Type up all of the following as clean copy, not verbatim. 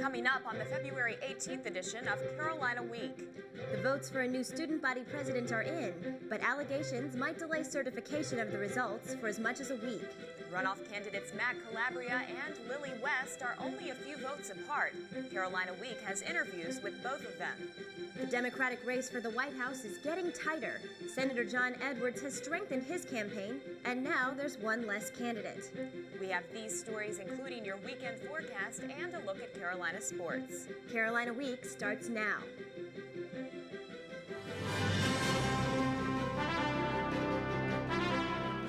Coming up on the February 18th edition of Carolina Week. The votes for a new student body president are in, but allegations might delay certification of the results for as much as a week. Runoff candidates Matt Calabria and Lily West are only a few votes apart. Carolina Week has interviews with both of them. The Democratic race for the White House is getting tighter. Senator John Edwards has strengthened his campaign, and now there's one less candidate. We have these stories, including your weekend forecast and a look at Carolina sports. Carolina Week starts now.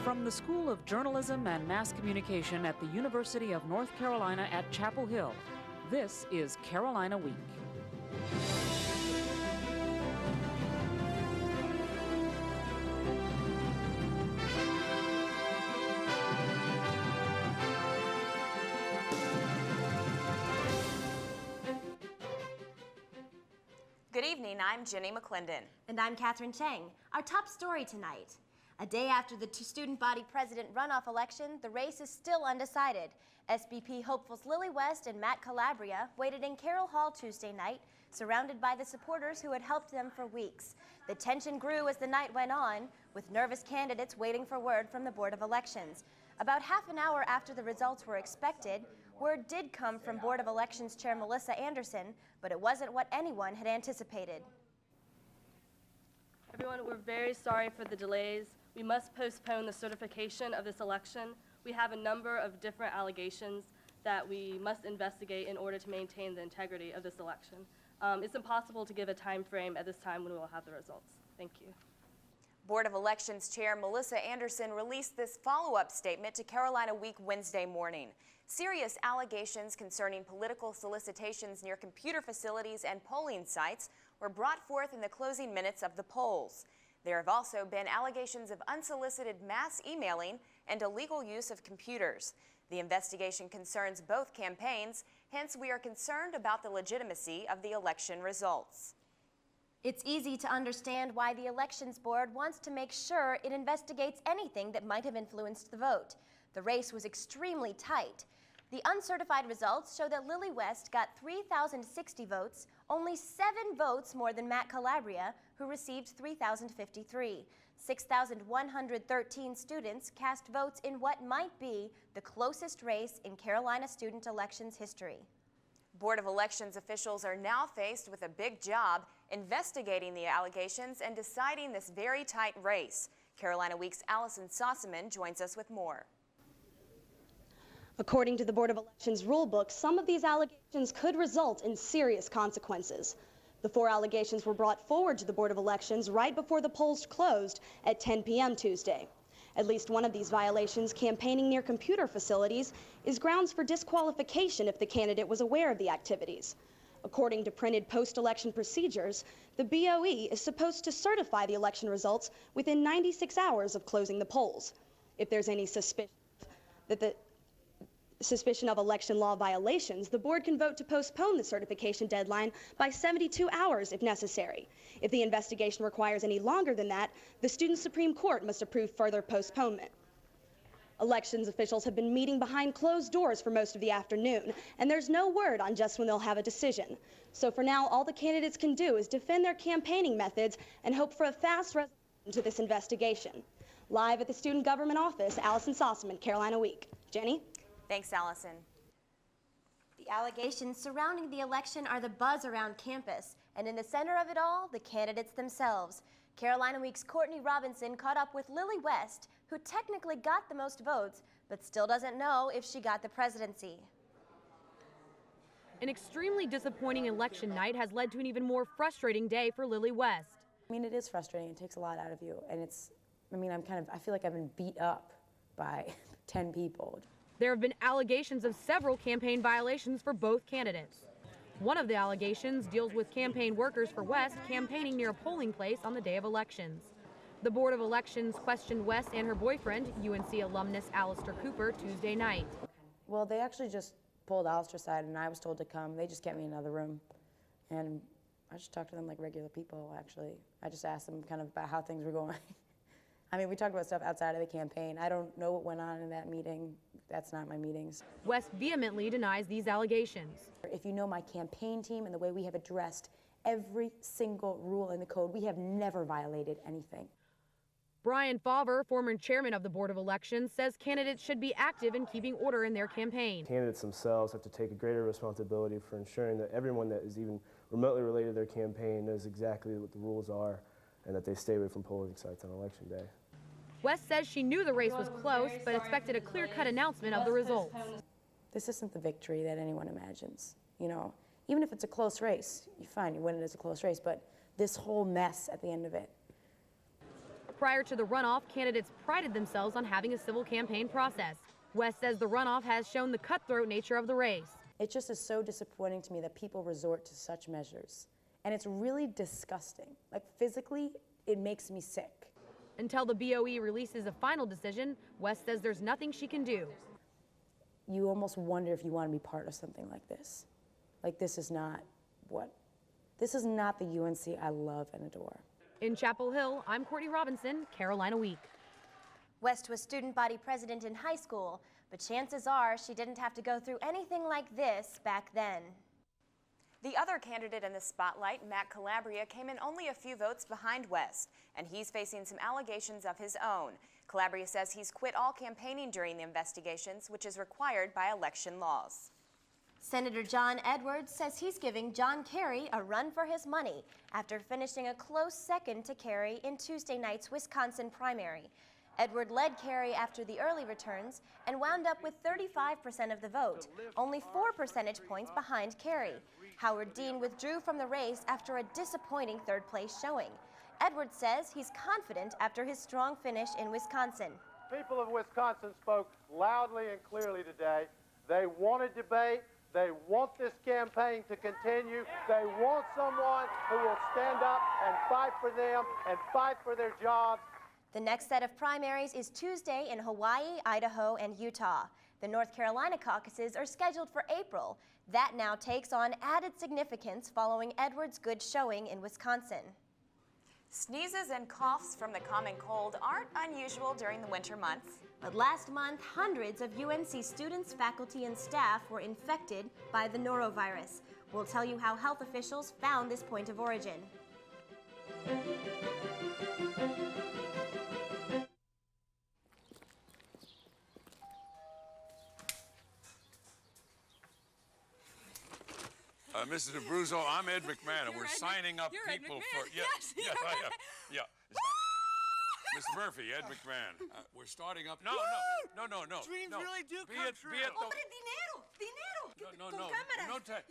From the School of Journalism and Mass Communication at the University of North Carolina at Chapel Hill, this is Carolina Week. Good evening, I'm Jenny McClendon. And I'm Catherine Chang. Our top story tonight. A day after the student body president runoff election, the race is still undecided. SBP hopefuls Lily West and Matt Calabria waited in Carroll Hall Tuesday night, surrounded by the supporters who had helped them for weeks. The tension grew as the night went on, with nervous candidates waiting for word from the Board of Elections. About half an hour after the results were expected, word did come from Board of Elections Chair Melissa Anderson, but it wasn't what anyone had anticipated. Everyone, we're very sorry for the delays. We must postpone the certification of this election. We have a number of different allegations that we must investigate in order to maintain the integrity of this election. It's impossible to give a time frame at this time when we will have the results. Thank you. Board of Elections Chair Melissa Anderson released this follow-up statement to Carolina Week Wednesday morning. Serious allegations concerning political solicitations near computer facilities and polling sites were brought forth in the closing minutes of the polls. There have also been allegations of unsolicited mass emailing and illegal use of computers. The investigation concerns both campaigns, hence we are concerned about the legitimacy of the election results. It's easy to understand why the Elections Board wants to make sure it investigates anything that might have influenced the vote. The race was extremely tight. The uncertified results show that Lily West got 3,060 votes, only 7 votes more than Matt Calabria, who received 3,053. 6,113 students cast votes in what might be the closest race in Carolina student elections history. Board of Elections officials are now faced with a big job investigating the allegations and deciding this very tight race. Carolina Week's Allison Sossaman joins us with more. According to the Board of Elections rulebook, some of these allegations could result in serious consequences. The 4 allegations were brought forward to the Board of Elections right before the polls closed at 10 p.m. Tuesday. At least one of these violations, campaigning near computer facilities, is grounds for disqualification if the candidate was aware of the activities. According to printed post-election procedures, the BOE is supposed to certify the election results within 96 hours of closing the polls. If there's any suspicion of election law violations, the board can vote to postpone the certification deadline by 72 hours if necessary. If the investigation requires any longer than that, the Student Supreme Court must approve further postponement. Elections officials have been meeting behind closed doors for most of the afternoon, and there's no word on just when they'll have a decision. So for now, all the candidates can do is defend their campaigning methods and hope for a fast resolution to this investigation. Live at the Student Government Office, Allison Sossaman, Carolina Week. Jenny? Thanks, Allison. The allegations surrounding the election are the buzz around campus, and in the center of it all, the candidates themselves. Carolina Week's Courtney Robinson caught up with Lily West, who technically got the most votes, but still doesn't know if she got the presidency. An extremely disappointing election night has led to an even more frustrating day for Lily West. I mean, it is frustrating. It takes a lot out of you, and I feel like I've been beat up by 10 people. There have been allegations of several campaign violations for both candidates. One of the allegations deals with campaign workers for West campaigning near a polling place on the day of elections. The Board of Elections questioned West and her boyfriend, UNC alumnus Alistair Cooper, Tuesday night. Well, they actually just pulled Alistair aside, and I was told to come. They just kept me in another room, and I just talked to them like regular people, actually. I just asked them kind of about how things were going. I mean, we talked about stuff outside of the campaign. I don't know what went on in that meeting. That's not my meetings. West vehemently denies these allegations. If you know my campaign team and the way we have addressed every single rule in the code, we have never violated anything. Brian Fauver, former chairman of the Board of Elections, says candidates should be active in keeping order in their campaign. Candidates themselves have to take a greater responsibility for ensuring that everyone that is even remotely related to their campaign knows exactly what the rules are and that they stay away from polling sites on Election Day. West says she knew the race was close, but expected a clear-cut announcement of the results. This isn't the victory that anyone imagines. You know, even if it's a close race, you win it as a close race, but this whole mess at the end of it. Prior to the runoff, candidates prided themselves on having a civil campaign process. West says the runoff has shown the cutthroat nature of the race. It just is so disappointing to me that people resort to such measures. And it's really disgusting. Like, physically, it makes me sick. Until the BOE releases a final decision, West says there's nothing she can do. You almost wonder if you want to be part of something like this. Like, this is not the UNC I love and adore. In Chapel Hill, I'm Courtney Robinson, Carolina Week. West was student body president in high school, but chances are she didn't have to go through anything like this back then. The other candidate in the spotlight, Matt Calabria, came in only a few votes behind West, and he's facing some allegations of his own. Calabria says he's quit all campaigning during the investigations, which is required by election laws. Senator John Edwards says he's giving John Kerry a run for his money after finishing a close second to Kerry in Tuesday night's Wisconsin primary. Edward led Kerry after the early returns and wound up with 35% of the vote, only 4 percentage points behind Kerry. Howard Dean withdrew from the race after a disappointing third-place showing. Edwards says he's confident after his strong finish in Wisconsin. People of Wisconsin spoke loudly and clearly today. They want a debate. They want this campaign to continue. They want someone who will stand up and fight for them and fight for their jobs. The next set of primaries is Tuesday in Hawaii, Idaho, and Utah. The North Carolina caucuses are scheduled for April. That now takes on added significance following Edwards' good showing in Wisconsin. Sneezes and coughs from the common cold aren't unusual during the winter months. But last month, hundreds of UNC students, faculty, and staff were infected by the norovirus. We'll tell you how health officials found this point of origin. Mrs. Abruzzo, I'm Ed McMahon, and we're signing up people for... Yes, I am. Yeah. Mr. Murphy, Ed McMahon. We're starting up... No. Dreams really do come true. No.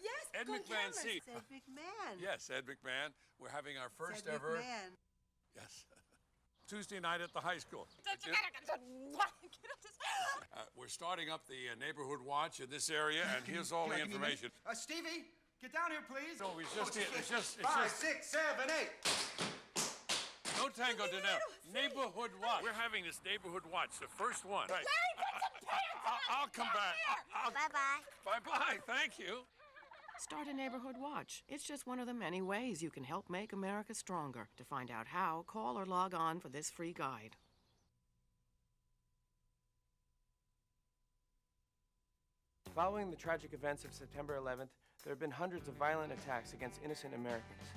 Yes, Ed McMahon, see. Ed McMahon. Yes, Ed McMahon. We're having our first Ed ever... McMahon. Yes. Tuesday night at the high school. We're starting up the neighborhood watch in this area, and here's all the information. Stevie, get down here, please. No, it's just 5, 6, 7, 8. No tango to now. Neighborhood watch. We're having this neighborhood watch, the first one. Right. I'll come back. Bye-bye. Bye-bye. Thank you. Start a neighborhood watch. It's just one of the many ways you can help make America stronger. To find out how, call or log on for this free guide. Following the tragic events of September 11th, there have been hundreds of violent attacks against innocent Americans.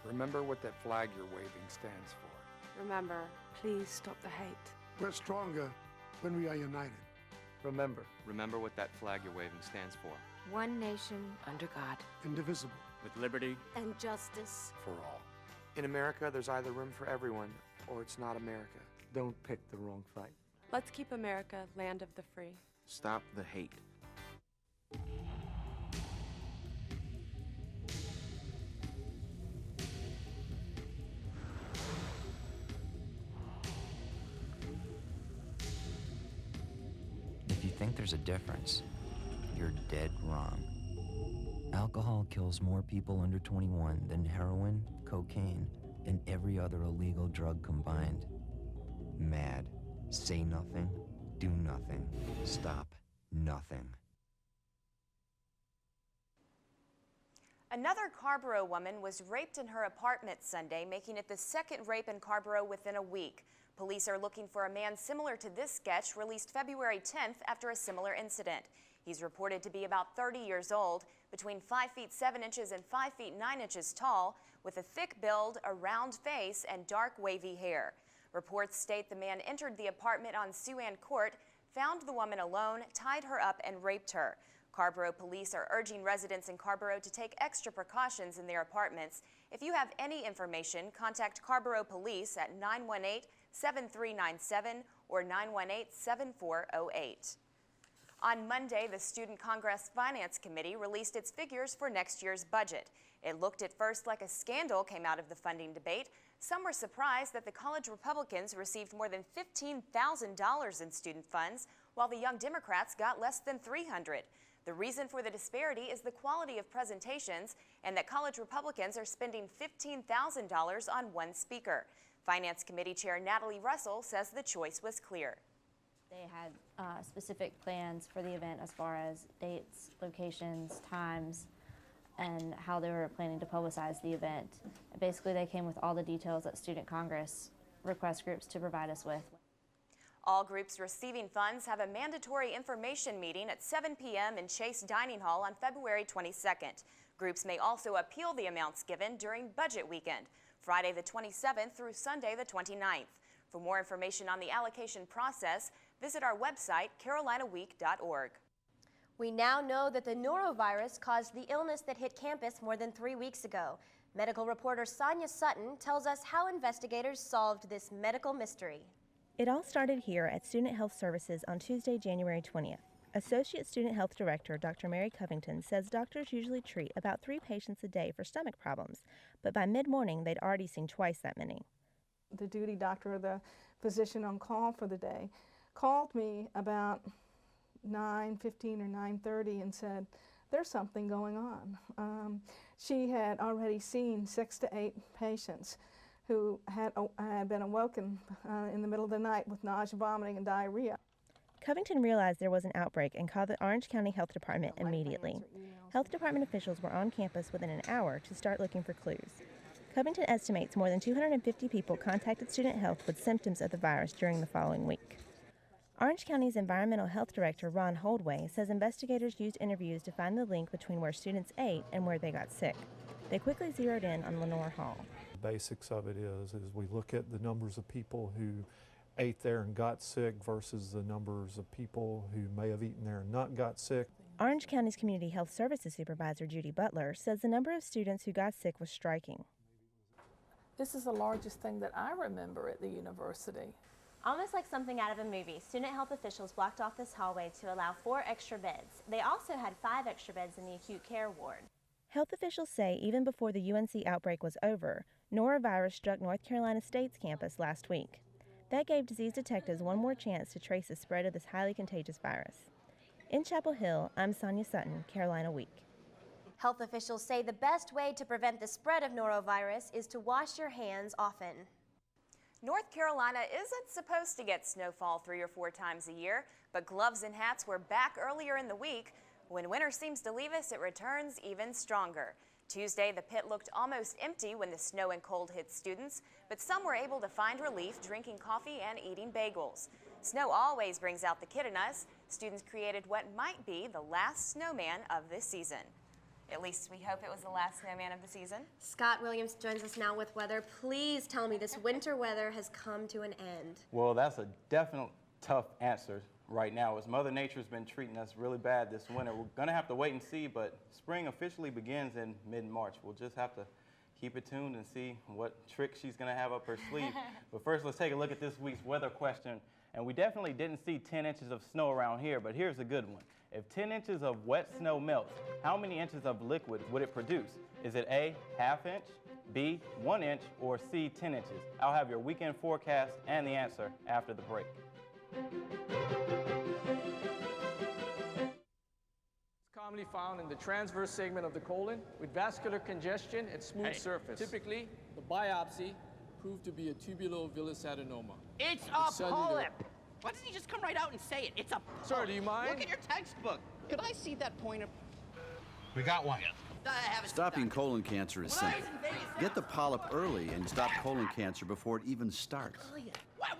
Remember what that flag you're waving stands for. Remember, please stop the hate. We're stronger when we are united. Remember what that flag you're waving stands for. One nation, under God. Indivisible. With liberty And justice. for all. In America, there's either room for everyone, or it's not America. Don't pick the wrong fight. Let's keep America land of the free. Stop the hate. If you think there's a difference, you're dead wrong. Alcohol kills more people under 21 than heroin, cocaine, and every other illegal drug combined. MAD. Say nothing, do nothing, stop nothing. Another Carrboro woman was raped in her apartment Sunday, making it the second rape in Carrboro within a week. Police are looking for a man similar to this sketch released February 10th after a similar incident. He's reported to be about 30 years old, between 5 feet 7 inches and 5 feet 9 inches tall, with a thick build, a round face, and dark wavy hair. Reports state the man entered the apartment on Siouan Court, found the woman alone, tied her up, and raped her. Carrboro police are urging residents in Carrboro to take extra precautions in their apartments. If you have any information, contact Carrboro Police at 918-7397 or 918-7408. On Monday, the Student Congress Finance Committee released its figures for next year's budget. It looked at first like a scandal came out of the funding debate. Some were surprised that the college Republicans received more than $15,000 in student funds, while the Young Democrats got less than $300. The reason for the disparity is the quality of presentations and that college Republicans are spending $15,000 on one speaker. Finance Committee Chair Natalie Russell says the choice was clear. They had specific plans for the event as far as dates, locations, times, and how they were planning to publicize the event. Basically, they came with all the details that Student Congress request groups to provide us with. All groups receiving funds have a mandatory information meeting at 7 p.m. in Chase Dining Hall on February 22nd. Groups may also appeal the amounts given during budget weekend, Friday the 27th through Sunday the 29th. For more information on the allocation process, visit our website, carolinaweek.org. We now know that the norovirus caused the illness that hit campus more than 3 weeks ago. Medical reporter Sonia Sutton tells us how investigators solved this medical mystery. It all started here at Student Health Services on Tuesday, January 20th. Associate Student Health Director Dr. Mary Covington says doctors usually treat about 3 patients a day for stomach problems, but by mid-morning they'd already seen twice that many. The duty doctor, or the physician on call for the day, called me about 9:15 or 9:30 and said, there's something going on. She had already seen 6 to 8 patients who had been awoken in the middle of the night with nausea, vomiting, and diarrhea. Covington realized there was an outbreak and called the Orange County Health Department immediately. Health Department officials were on campus within an hour to start looking for clues. Covington estimates more than 250 people contacted Student Health with symptoms of the virus during the following week. Orange County's Environmental Health Director Ron Holdway says investigators used interviews to find the link between where students ate and where they got sick. They quickly zeroed in on Lenore Hall. The basics of it is we look at the numbers of people who ate there and got sick versus the numbers of people who may have eaten there and not got sick. Orange County's Community Health Services Supervisor Judy Butler says the number of students who got sick was striking. This is the largest thing that I remember at the university. Almost like something out of a movie, student health officials blocked off this hallway to allow 4 extra beds. They also had 5 extra beds in the acute care ward. Health officials say even before the UNC outbreak was over, norovirus struck North Carolina State's campus last week. That gave disease detectives one more chance to trace the spread of this highly contagious virus. In Chapel Hill, I'm Sonia Sutton, Carolina Week. Health officials say the best way to prevent the spread of norovirus is to wash your hands often. North Carolina isn't supposed to get snowfall 3 or 4 times a year, but gloves and hats were back earlier in the week. When winter seems to leave us, it returns even stronger. Tuesday, the pit looked almost empty when the snow and cold hit students, but some were able to find relief drinking coffee and eating bagels. Snow always brings out the kid in us. Students created what might be the last snowman of this season. At least we hope it was the last snowman of the season. Scott Williams joins us now with weather. Please tell me this winter weather has come to an end. Well, that's a definite tough answer right now, as Mother Nature's been treating us really bad this winter. We're going to have to wait and see, but spring officially begins in mid-March. We'll just have to keep it tuned and see what trick she's going to have up her sleeve. But first, let's take a look at this week's weather question. And we definitely didn't see 10 inches of snow around here, but here's a good one. If 10 inches of wet snow melts, how many inches of liquid would it produce? Is it A, ½ inch, B, 1 inch, or C, 10 inches? I'll have your weekend forecast and the answer after the break. It's commonly found in the transverse segment of the colon with vascular congestion and smooth surface. Typically, the biopsy proved to be a tubulovillous adenoma. It's a polyp! Why doesn't he just come right out and say it? It's a polyp. Sir, do you mind? Look at your textbook. Could I see that pointer? We got one. Stopping colon cancer is simple. Get the polyp early and stop colon cancer before it even starts.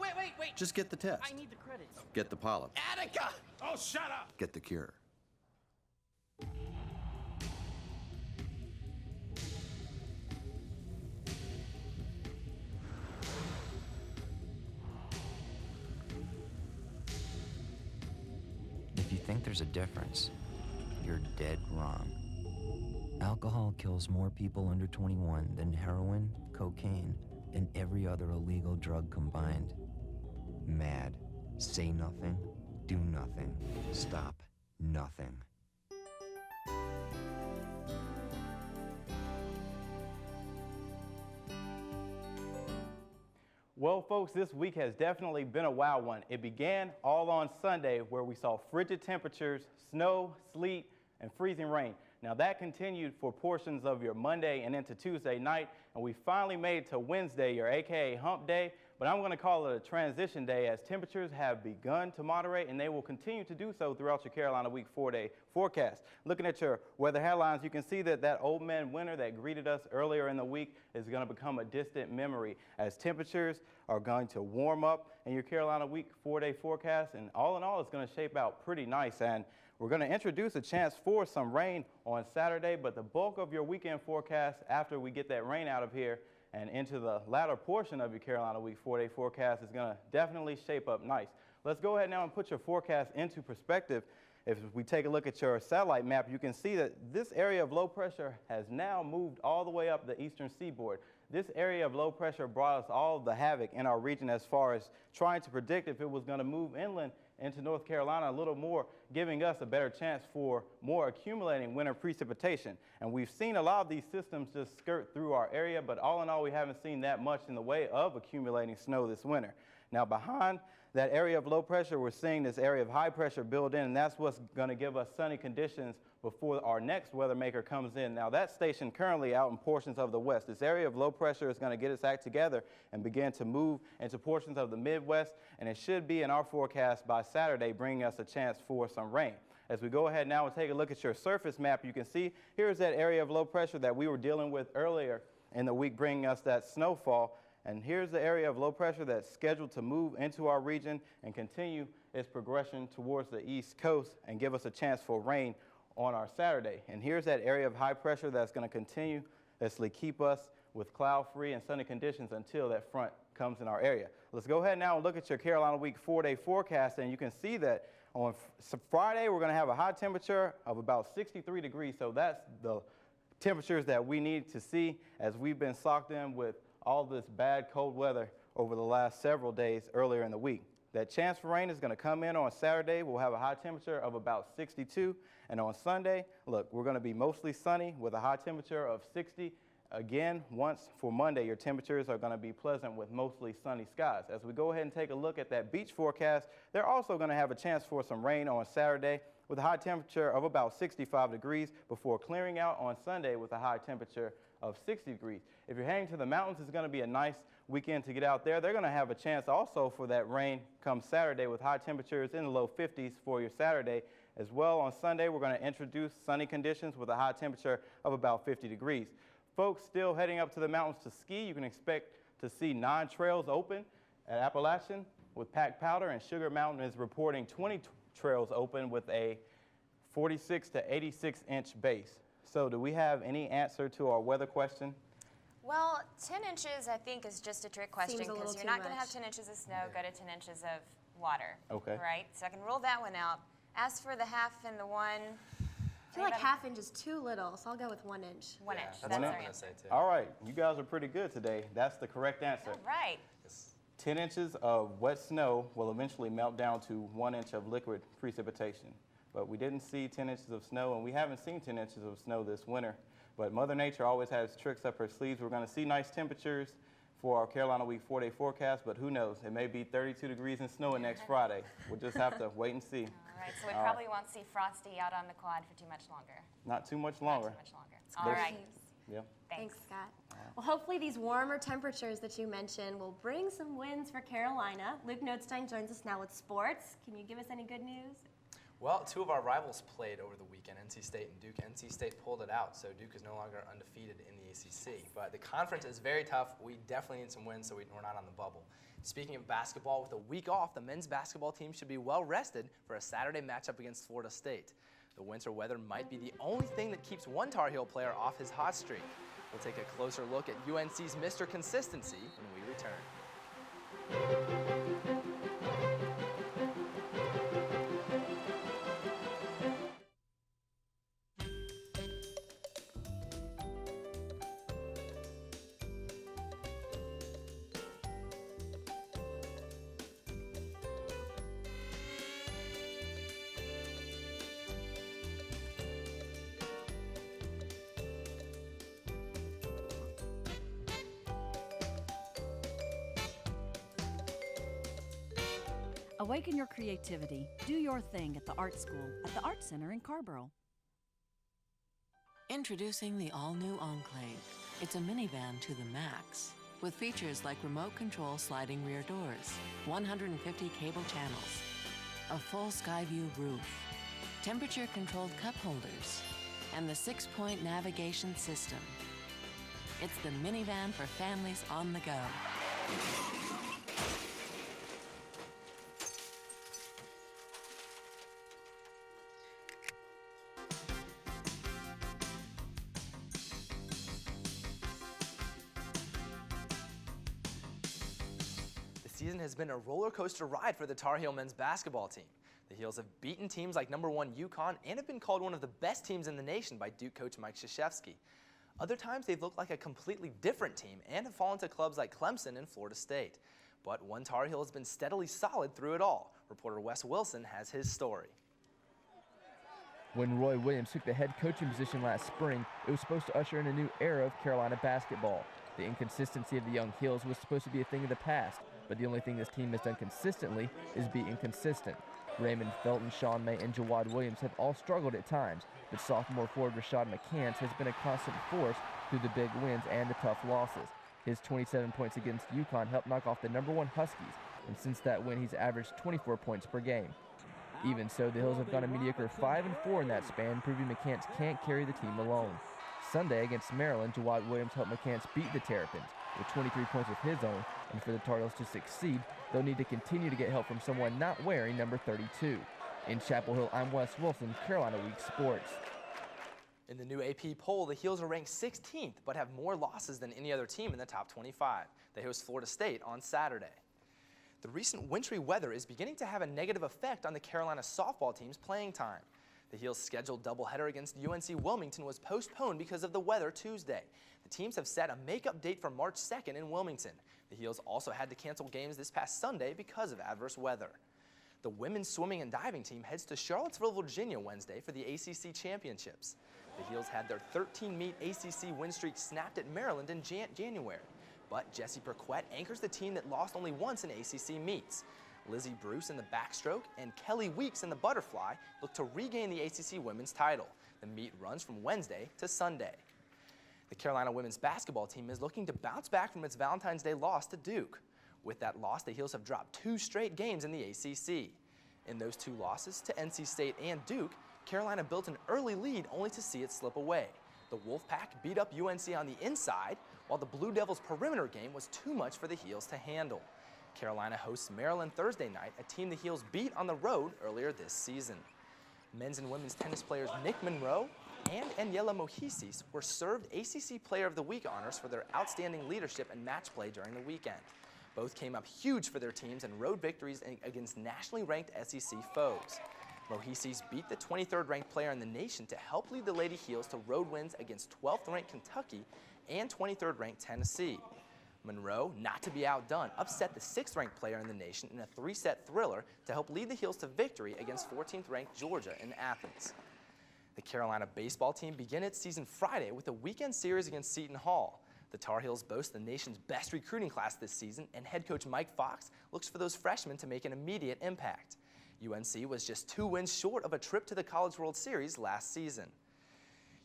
wait. Just get the test. I need the credits. Get the polyp. Attica! Oh, shut up! Get the cure. If you think there's a difference, you're dead wrong. Alcohol kills more people under 21 than heroin, cocaine, and every other illegal drug combined. MAD. Say nothing, do nothing, stop nothing. Well, folks, this week has definitely been a wild one. It began all on Sunday, where we saw frigid temperatures, snow, sleet, and freezing rain. Now, that continued for portions of your Monday and into Tuesday night, and we finally made it to Wednesday, your AKA hump day, but I'm going to call it a transition day as temperatures have begun to moderate, and they will continue to do so throughout your Carolina Week 4-day forecast. Looking at your weather headlines, you can see that that old man winter that greeted us earlier in the week is going to become a distant memory as temperatures are going to warm up in your Carolina Week 4-day forecast, and all in all, it's going to shape out pretty nice. And we're going to introduce a chance for some rain on Saturday, but the bulk of your weekend forecast after we get that rain out of here and into the latter portion of your Carolina Week 4-day forecast is going to definitely shape up nice. Let's go ahead now and put your forecast into perspective. If we take a look at your satellite map, you can see that this area of low pressure has now moved all the way up the eastern seaboard. This area of low pressure brought us all the havoc in our region as far as trying to predict if it was going to move inland into North Carolina a little more, giving us a better chance for more accumulating winter precipitation. And we've seen a lot of these systems just skirt through our area, but all in all, we haven't seen that much in the way of accumulating snow this winter. Now, behind that area of low pressure, we're seeing this area of high pressure build in, and that's what's going to give us sunny conditions before our next weather maker comes in. Now, that's stationed currently out in portions of the west. This area of low pressure is going to get its act together and begin to move into portions of the Midwest, and it should be in our forecast by Saturday, bringing us a chance for some rain. As we go ahead now and take a look at your surface map, you can see here's that area of low pressure that we were dealing with earlier in the week, bringing us that snowfall. And here's the area of low pressure that's scheduled to move into our region and continue its progression towards the east coast and give us a chance for rain on our Saturday. And here's that area of high pressure that's going to continuously keep us with cloud-free and sunny conditions until that front comes in our area. Let's go ahead now and look at your Carolina Week 4-day forecast, and you can see that on Friday we're going to have a high temperature of about 63 degrees. So that's the temperatures that we need to see as we've been socked in with all this bad cold weather over the last several days earlier in the week. That chance for rain is going to come in on Saturday. We'll have a high temperature of about 62. And on Sunday, look, we're going to be mostly sunny with a high temperature of 60. Again, once for Monday, your temperatures are going to be pleasant with mostly sunny skies. As we go ahead and take a look at that beach forecast, they're also going to have a chance for some rain on Saturday with a high temperature of about 65 degrees before clearing out on Sunday with a high temperature of 60 degrees. If you're heading to the mountains, it's going to be a nice weekend to get out there. They're going to have a chance also for that rain come Saturday with high temperatures in the low 50s for your Saturday. As well, on Sunday, we're going to introduce sunny conditions with a high temperature of about 50 degrees. Folks still heading up to the mountains to ski, you can expect to see 9 trails open at Appalachian with packed powder, and Sugar Mountain is reporting 20 trails open with a 46 to 86 inch base. So do we have any answer to our weather question? Well, 10 inches I think is just a trick question Seems a because little you're too not going to much. have 10 inches of snow, go to 10 inches of water. Okay. Right? So I can rule that one out. As for the half and the 1, I feel like half inch is too little, so I'll go with 1 inch. 1 inch. That's That's what our I'm gonna answer. All right, you guys are pretty good today. That's the correct answer. All right. 10 inches of wet snow will eventually melt down to 1 inch of liquid precipitation. But we didn't see 10 inches of snow, and we haven't seen 10 inches of snow this winter. But Mother Nature always has tricks up her sleeves. We're going to see nice temperatures for our Carolina Week 4-day forecast, but who knows? It may be 32 degrees and snowing next Friday. We'll just have to wait and see. All right, so we probably won't see Frosty out on the quad for too much longer. Not too much longer. Not too much longer. All right. Yeah. Thanks, Scott. Well, hopefully these warmer temperatures that you mentioned will bring some wins for Carolina. Luke Notstein joins us now with sports. Can you give us any good news? Well, two of our rivals played over the weekend, NC State and Duke. NC State pulled it out, so Duke is no longer undefeated in the ACC. But the conference is very tough. We definitely need some wins so we're not on the bubble. Speaking of basketball, with a week off, the men's basketball team should be well rested for a Saturday matchup against Florida State. The winter weather might be the only thing that keeps one Tar Heel player off his hot streak. We'll take a closer look at UNC's Mr. Consistency when we return. Awaken your creativity. Do your thing at the Art School at the Art Center in Carborough. Introducing the all-new Enclave. It's a minivan to the max, with features like remote control sliding rear doors, 150 cable channels, a full Skyview roof, temperature-controlled cup holders, and the 6-point navigation system. It's the minivan for families on the go. The season has been a roller coaster ride for the Tar Heel men's basketball team. The Heels have beaten teams like #1 UConn and have been called one of the best teams in the nation by Duke coach Mike Krzyzewski. Other times they've looked like a completely different team and have fallen to clubs like Clemson and Florida State. But one Tar Heel has been steadily solid through it all. Reporter Wes Wilson has his story. When Roy Williams took the head coaching position last spring, it was supposed to usher in a new era of Carolina basketball. The inconsistency of the young Heels was supposed to be a thing of the past, but the only thing this team has done consistently is be inconsistent. Raymond Felton, Sean May, and Jawad Williams have all struggled at times, but sophomore forward Rashad McCants has been a constant force through the big wins and the tough losses. His 27 points against UConn helped knock off the #1 Huskies, and since that win, he's averaged 24 points per game. Even so, the Hills have gone a mediocre 5-4 in that span, proving McCants can't carry the team alone. Sunday against Maryland, Jawad Williams helped McCants beat the Terrapins with 23 points of his own, and for the Tar Heels to succeed, they'll need to continue to get help from someone not wearing number 32. In Chapel Hill, I'm Wes Wilson, Carolina Week Sports. In the new AP poll, the Heels are ranked 16th, but have more losses than any other team in the top 25. They host Florida State on Saturday. The recent wintry weather is beginning to have a negative effect on the Carolina softball team's playing time. The Heels' scheduled doubleheader against UNC Wilmington was postponed because of the weather Tuesday. The teams have set a makeup date for March 2nd in Wilmington. The Heels also had to cancel games this past Sunday because of adverse weather. The women's swimming and diving team heads to Charlottesville, Virginia Wednesday for the ACC Championships. The Heels had their 13-meet ACC win streak snapped at Maryland in January. But Jessie Perquette anchors the team that lost only once in ACC meets. Lizzie Bruce in the backstroke and Kelly Weeks in the butterfly look to regain the ACC women's title. The meet runs from Wednesday to Sunday. The Carolina women's basketball team is looking to bounce back from its Valentine's Day loss to Duke. With that loss, the Heels have dropped 2 straight games in the ACC. In those 2 losses to NC State and Duke, Carolina built an early lead only to see it slip away. The Wolfpack beat up UNC on the inside, while the Blue Devils' perimeter game was too much for the Heels to handle. Carolina hosts Maryland Thursday night, a team the Heels beat on the road earlier this season. Men's and women's tennis players Nick Monroe and Aniela Mojicis were served ACC Player of the Week honors for their outstanding leadership and match play during the weekend. Both came up huge for their teams and road victories against nationally ranked SEC foes. Mojicis beat the 23rd ranked player in the nation to help lead the Lady Heels to road wins against 12th ranked Kentucky and 23rd ranked Tennessee. Monroe, not to be outdone, upset the 6th ranked player in the nation in a 3-set thriller to help lead the Heels to victory against 14th ranked Georgia in Athens. The Carolina baseball team began its season Friday with a weekend series against Seton Hall. The Tar Heels boast the nation's best recruiting class this season, and head coach Mike Fox looks for those freshmen to make an immediate impact. UNC was just 2 wins short of a trip to the College World Series last season.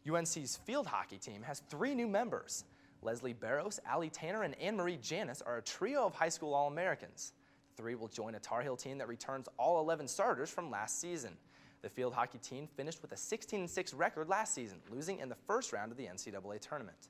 UNC's field hockey team has 3 new members. Leslie Barros, Allie Tanner, and Anne-Marie Janis are a trio of high school All-Americans. The 3 will join a Tar Heel team that returns all 11 starters from last season. The field hockey team finished with a 16-6 record last season, losing in the first round of the NCAA tournament.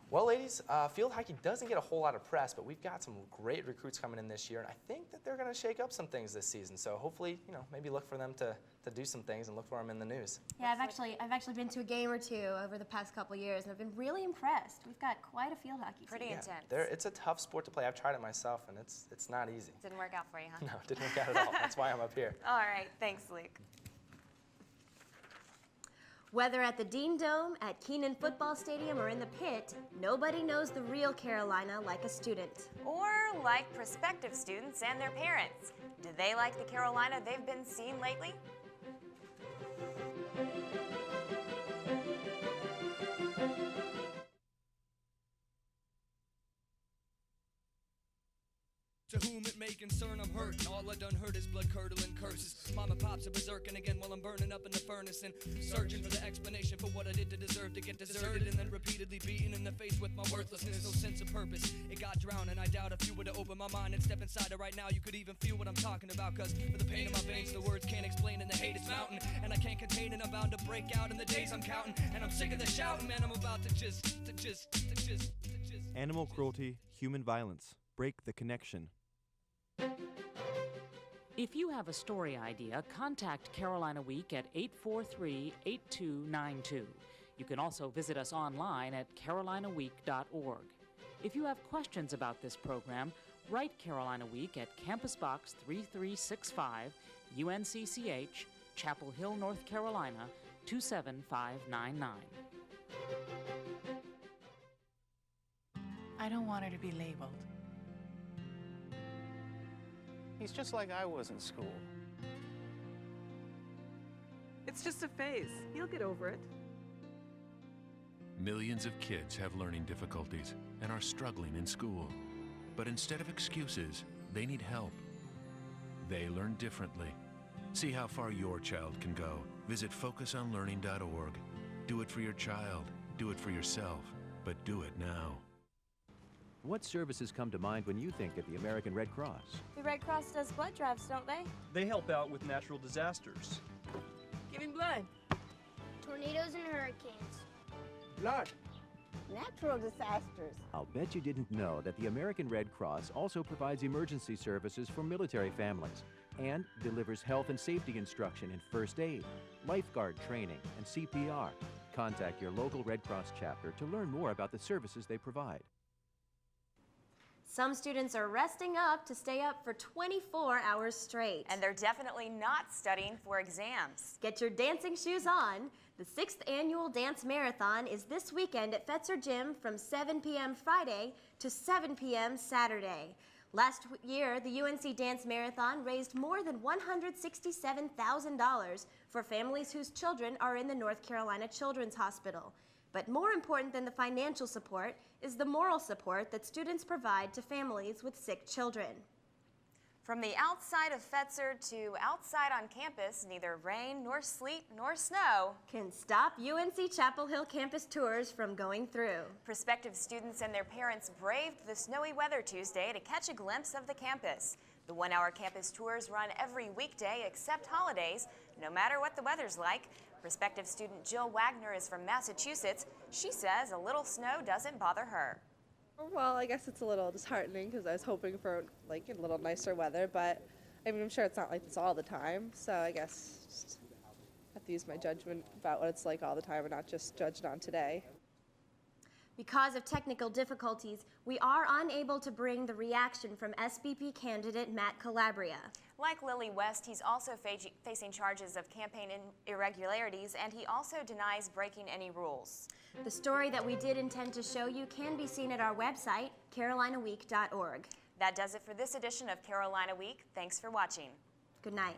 Well, ladies, field hockey doesn't get a whole lot of press, but we've got some great recruits coming in this year, and I think that they're going to shake up some things this season. So hopefully, maybe look for them to do some things and look for them in the news. Yeah, I've actually been to a game or two over the past couple years, and I've been really impressed. We've got quite a field hockey team. Pretty intense. It's a tough sport to play. I've tried it myself, and it's not easy. Didn't work out for you, huh? No, it didn't work out at all. That's why I'm up here. All right, thanks, Luke. Whether at the Dean Dome, at Keenan Football Stadium, or in the pit, nobody knows the real Carolina like a student. Or like prospective students and their parents. Do they like the Carolina they've been seeing lately? To whom it may concern, I'm hurting. All I done heard is blood-curdling curses. Mama pops are berserking again while I'm burning up in the furnace and searching for the explanation for what I did to deserve to get deserted and then repeatedly beaten in the face with my worthlessness. No sense of purpose. It got drowned, and I doubt if you were to open my mind and step inside it right now, you could even feel what I'm talking about. Cause for the pain in my veins, the words can't explain, and the hate is mounting, and I can't contain it. I'm bound to break out in the days I'm counting, and I'm sick of the shouting, man. I'm about to just. Animal cruelty, human violence. Break the connection. If you have a story idea, contact Carolina Week at 843-8292. You can also visit us online at carolinaweek.org. If you have questions about this program, write Carolina Week at Campus Box 3365, UNCCH, Chapel Hill, North Carolina, 27599. I don't want her to be labeled. He's just like I was in school. It's just a phase. He'll get over it. Millions of kids have learning difficulties and are struggling in school. But instead of excuses, they need help. They learn differently. See how far your child can go. Visit focusonlearning.org. Do it for your child. Do it for yourself. But do it now. What services come to mind when you think of the American Red Cross? The Red Cross does blood drives, don't they? They help out with natural disasters. Giving blood. Tornadoes and hurricanes. Blood. Natural disasters. I'll bet you didn't know that the American Red Cross also provides emergency services for military families and delivers health and safety instruction in first aid, lifeguard training, and CPR. Contact your local Red Cross chapter to learn more about the services they provide. Some students are resting up to stay up for 24 hours straight. And they're definitely not studying for exams. Get your dancing shoes on. The 6th annual Dance Marathon is this weekend at Fetzer Gym from 7 p.m. Friday to 7 p.m. Saturday. Last year, the UNC Dance Marathon raised more than $167,000 for families whose children are in the North Carolina Children's Hospital. But more important than the financial support is the moral support that students provide to families with sick children. From the outside of Fetzer to outside on campus, neither rain nor sleet nor snow can stop UNC Chapel Hill campus tours from going through. Prospective students and their parents braved the snowy weather Tuesday to catch a glimpse of the campus. The one-hour campus tours run every weekday except holidays, no matter what the weather's like. Prospective student Jill Wagner is from Massachusetts. She says a little snow doesn't bother her. Well, I guess it's a little disheartening because I was hoping for like a little nicer weather, but I mean, I'm sure it's not like this all the time. So I guess just have to use my judgment about what it's like all the time and not just judged on today. Because of technical difficulties, we are unable to bring the reaction from SBP candidate Matt Calabria. Like Lily West, he's also facing charges of campaign irregularities, and he also denies breaking any rules. The story that we did intend to show you can be seen at our website, carolinaweek.org. That does it for this edition of Carolina Week. Thanks for watching. Good night.